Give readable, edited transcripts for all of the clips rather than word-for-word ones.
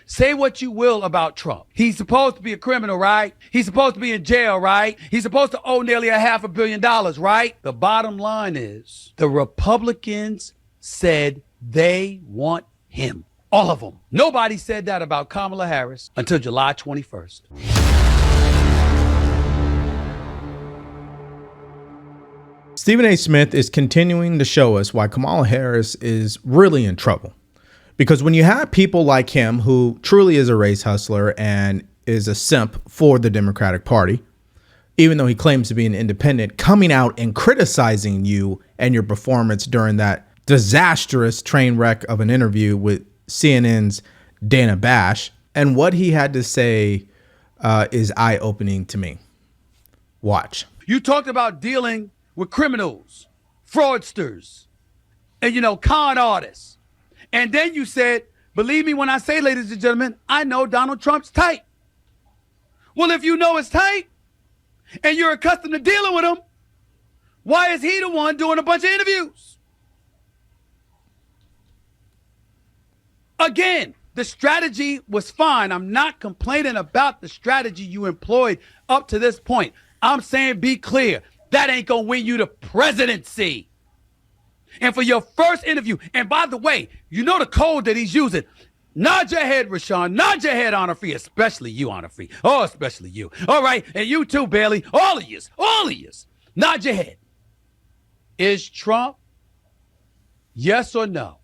Say what you will about Trump. He's supposed to be a criminal, right? He's supposed to be in jail, right? He's supposed to owe nearly $500 million, right? The bottom line is the Republicans said they want him. All of them. Nobody said that about Kamala Harris until July 21st. Stephen A. Smith is continuing to show us why Kamala Harris is really in trouble. Because when you have people like him, who truly is a race hustler and is a simp for the Democratic Party, even though he claims to be an independent, coming out and criticizing you and your performance during that disastrous train wreck of an interview with CNN's Dana Bash, and what he had to say is eye-opening to me. Watch. You talked about dealing with criminals, fraudsters, and, con artists. And then you said, believe me when I say, ladies and gentlemen, I know Donald Trump's tight. Well, if you know it's tight and you're accustomed to dealing with him, why is he the one doing a bunch of interviews? Again, the strategy was fine. I'm not complaining about the strategy you employed up to this point. I'm saying be clear. That ain't going to win you the presidency. And for your first interview, and by the way, you know the code that he's using. Nod your head, Rashawn. Nod your head, Honor Free, especially you, Honor Free. Oh, especially you. All right, and you too, Bailey. All of yous. Nod your head. Is Trump, yes or no,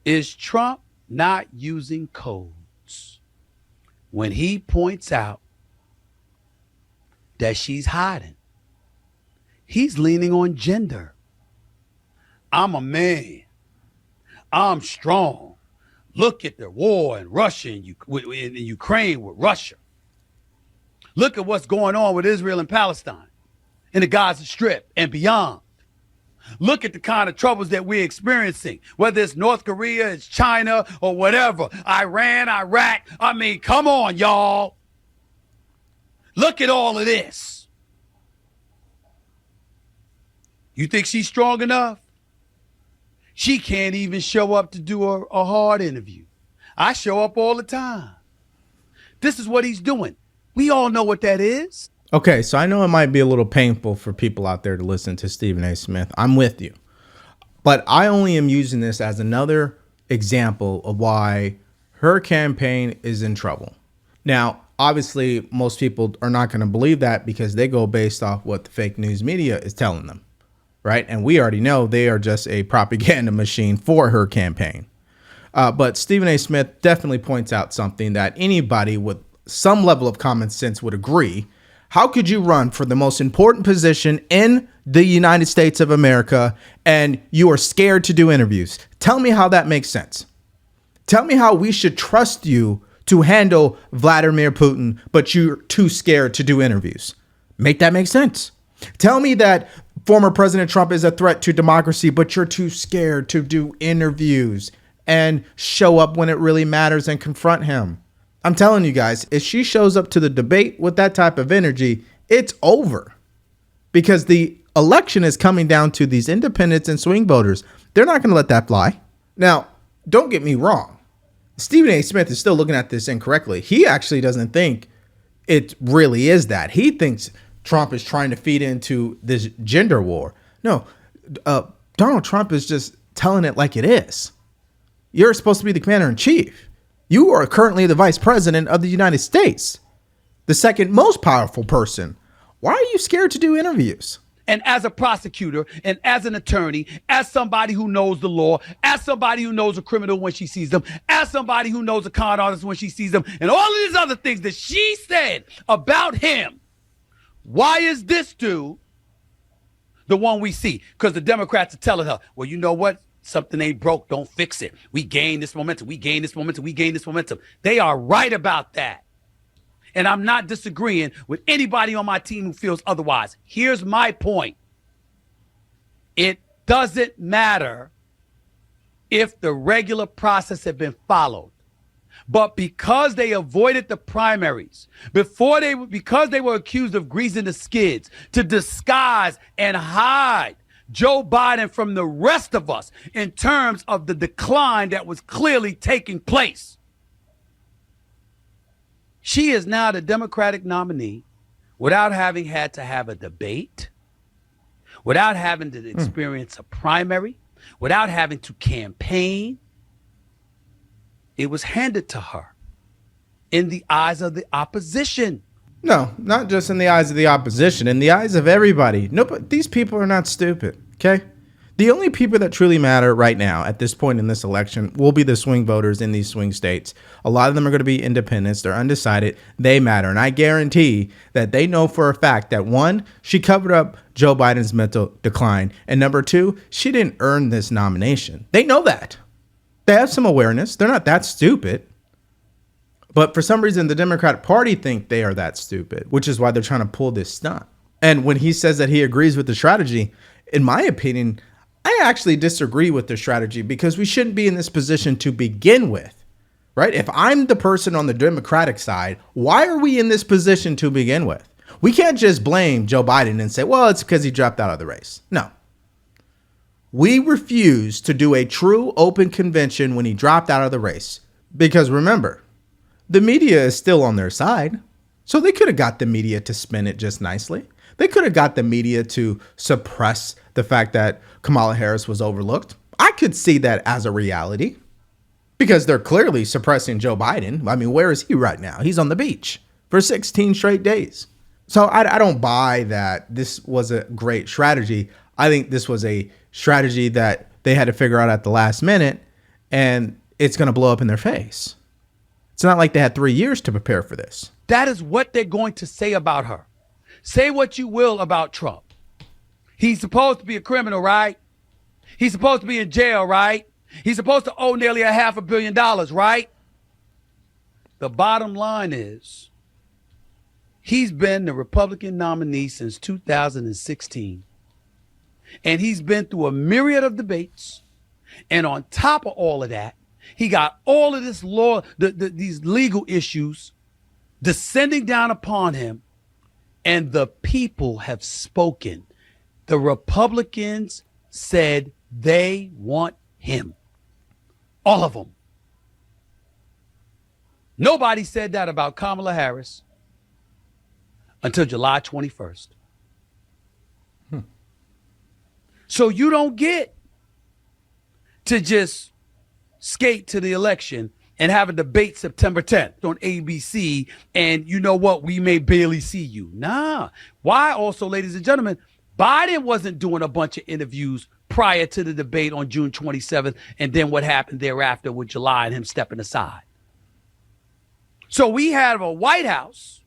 is Trump not using codes when he points out that she's hiding? He's leaning on gender. I'm a man. I'm strong. Look at the war in Russia and in Ukraine with Russia. Look at what's going on with Israel and Palestine, in the Gaza Strip and beyond. Look at the kind of troubles that we're experiencing, whether it's North Korea, it's China, or whatever. Iran, Iraq. I mean, come on, y'all. Look at all of this. You think she's strong enough? She can't even show up to do a hard interview. I show up all the time. This is what he's doing. We all know what that is. Okay, so I know it might be a little painful for people out there to listen to Stephen A. Smith. I'm with you. But I only am using this as another example of why her campaign is in trouble. Now, obviously, most people are not going to believe that because they go based off what the fake news media is telling them. Right. And we already know they are just a propaganda machine for her campaign. But Stephen A. Smith definitely points out something that anybody with some level of common sense would agree. How could you run for the most important position in the United States of America and you are scared to do interviews? Tell me how that makes sense. Tell me how we should trust you to handle Vladimir Putin, but you're too scared to do interviews. Make that make sense. Tell me that former President Trump is a threat to democracy, but you're too scared to do interviews and show up when it really matters and confront him. I'm telling you guys, if she shows up to the debate with that type of energy, it's over. Because the election is coming down to these independents and swing voters. They're not going to let that fly. Now, don't get me wrong. Stephen A. Smith is still looking at this incorrectly. He actually doesn't think it really is that. He thinks Trump is trying to feed into this gender war. No, Donald Trump is just telling it like it is. You're supposed to be the commander in chief. You are currently the vice president of the United States, the second most powerful person. Why are you scared to do interviews? And as a prosecutor and as an attorney, as somebody who knows the law, as somebody who knows a criminal when she sees them, as somebody who knows a con artist when she sees them, and all of these other things that she said about him, why is this dude the one we see? Because the Democrats are telling her, well, you know what? Something ain't broke. Don't fix it. We gain this momentum. We gain this momentum. We gain this momentum. They are right about that. And I'm not disagreeing with anybody on my team who feels otherwise. Here's my point. It doesn't matter if the regular process had been followed. But because they avoided the primaries, because they were accused of greasing the skids to disguise and hide Joe Biden from the rest of us in terms of the decline that was clearly taking place, She is now the Democratic nominee without having had to have a debate, without having to experience a primary, without having to campaign. It was handed to her in the eyes of the opposition. No, not just in the eyes of the opposition, in the eyes of everybody. No, but these people are not stupid, okay? The only people that truly matter right now at this point in this election will be the swing voters in these swing states. A lot of them are going to be independents. They're undecided. They matter. And I guarantee that they know for a fact that, one, she covered up Joe Biden's mental decline. And number two, she didn't earn this nomination. They know that. They have some awareness. They're not that stupid. But for some reason, the Democratic Party think they are that stupid, which is why they're trying to pull this stunt. And when he says that he agrees with the strategy, in my opinion, I actually disagree with the strategy because we shouldn't be in this position to begin with, right? If I'm the person on the Democratic side, why are we in this position to begin with? We can't just blame Joe Biden and say, well, it's because he dropped out of the race. No. We refuse to do a true open convention when he dropped out of the race. Because remember, the media is still on their side. So they could have got the media to spin it just nicely. They could have got the media to suppress the fact that Kamala Harris was overlooked. I could see that as a reality because they're clearly suppressing Joe Biden. I mean, where is he right now? He's on the beach for 16 straight days. So I don't buy that this was a great strategy. I think this was a strategy that they had to figure out at the last minute, and it's going to blow up in their face. It's not like they had 3 years to prepare for this. That is what they're going to say about her. Say what you will about Trump. He's supposed to be a criminal, right? He's supposed to be in jail, right? He's supposed to owe nearly $500 million, right? The bottom line is he's been the Republican nominee since 2016. And he's been through a myriad of debates. And on top of all of that, he got all of this law, these legal issues descending down upon him. And the people have spoken. The Republicans said they want him. All of them. Nobody said that about Kamala Harris until July 21st. So you don't get to just skate to the election and have a debate September 10th on ABC, and you know what? We may barely see you. Nah. Why also, ladies and gentlemen, Biden wasn't doing a bunch of interviews prior to the debate on June 27th, and then what happened thereafter with July and him stepping aside. So we have a White House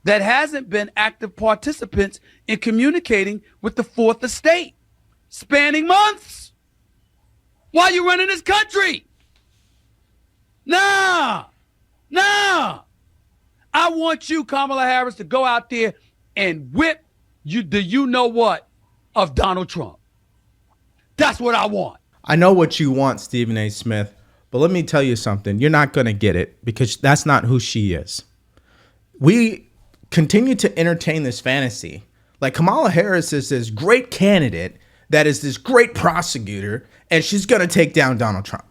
that hasn't been active participants in communicating with the fourth estate, spanning months. Why are you running this country? Nah. I want you, Kamala Harris, to go out there and whip you know what of Donald Trump. That's what I want. I know what you want, Stephen A. Smith, but let me tell you something. You're not going to get it because that's not who she is. We continue to entertain this fantasy. Like Kamala Harris is this great candidate that is this great prosecutor, and she's going to take down Donald Trump.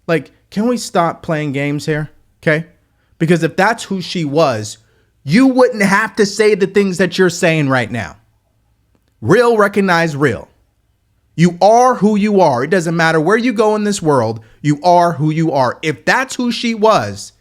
Like, can we stop playing games here? Okay? Because if that's who she was, you wouldn't have to say the things that you're saying right now. Real recognize real. You are who you are. It doesn't matter where you go in this world. You are who you are. If that's who she was,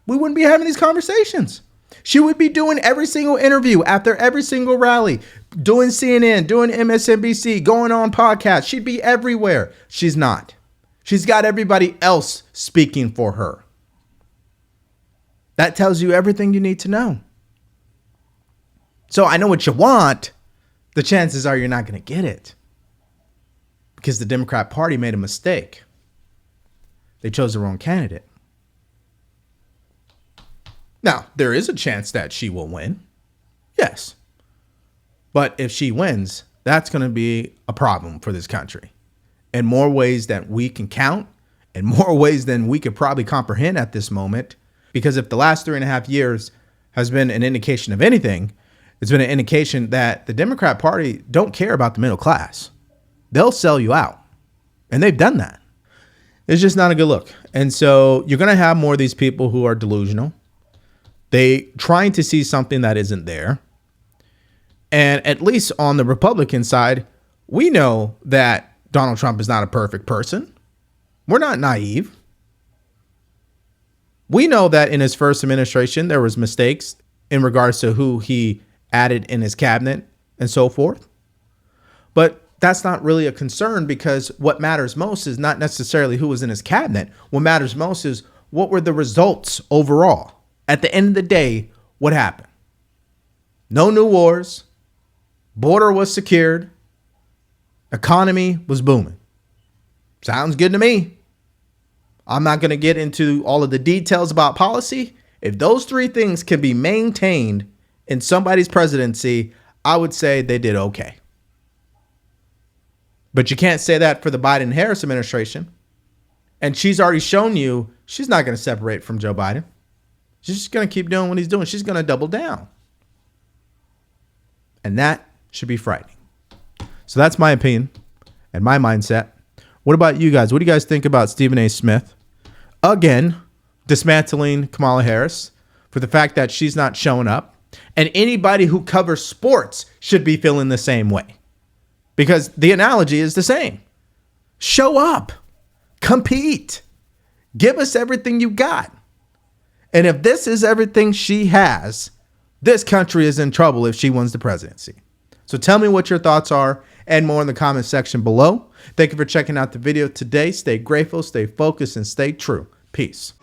we wouldn't be having these conversations. She would be doing every single interview after every single rally, doing CNN, doing MSNBC, going on podcasts. She'd be everywhere. She's not. She's got everybody else speaking for her. That tells you everything you need to know. So I know what you want. The chances are you're not going to get it because the Democrat Party made a mistake. They chose the wrong candidate. Now, there is a chance that she will win. Yes. But if she wins, that's going to be a problem for this country in more ways than we can count, in more ways than we could probably comprehend at this moment. Because if the last 3.5 years has been an indication of anything, it's been an indication that the Democrat Party don't care about the middle class. They'll sell you out. And they've done that. It's just not a good look. And so you're going to have more of these people who are delusional. They trying to see something that isn't there. And at least on the Republican side, we know that Donald Trump is not a perfect person. We're not naive. We know that in his first administration, there was mistakes in regards to who he added in his cabinet and so forth. But that's not really a concern, because what matters most is not necessarily who was in his cabinet. What matters most is what were the results overall. At the end of the day, what happened? No new wars. Border was secured. Economy was booming. Sounds good to me. I'm not going to get into all of the details about policy. If those three things can be maintained in somebody's presidency, I would say they did okay. But you can't say that for the Biden-Harris administration. And she's already shown you she's not going to separate from Joe Biden. She's just going to keep doing what he's doing. She's going to double down. And that should be frightening. So that's my opinion and my mindset. What about you guys? What do you guys think about Stephen A. Smith? Again, dismantling Kamala Harris for the fact that she's not showing up. And anybody who covers sports should be feeling the same way. Because the analogy is the same. Show up. Compete. Give us everything you got. And if this is everything she has, this country is in trouble if she wins the presidency. So tell me what your thoughts are and more in the comment section below. Thank you for checking out the video today. Stay grateful, stay focused, and stay true. Peace.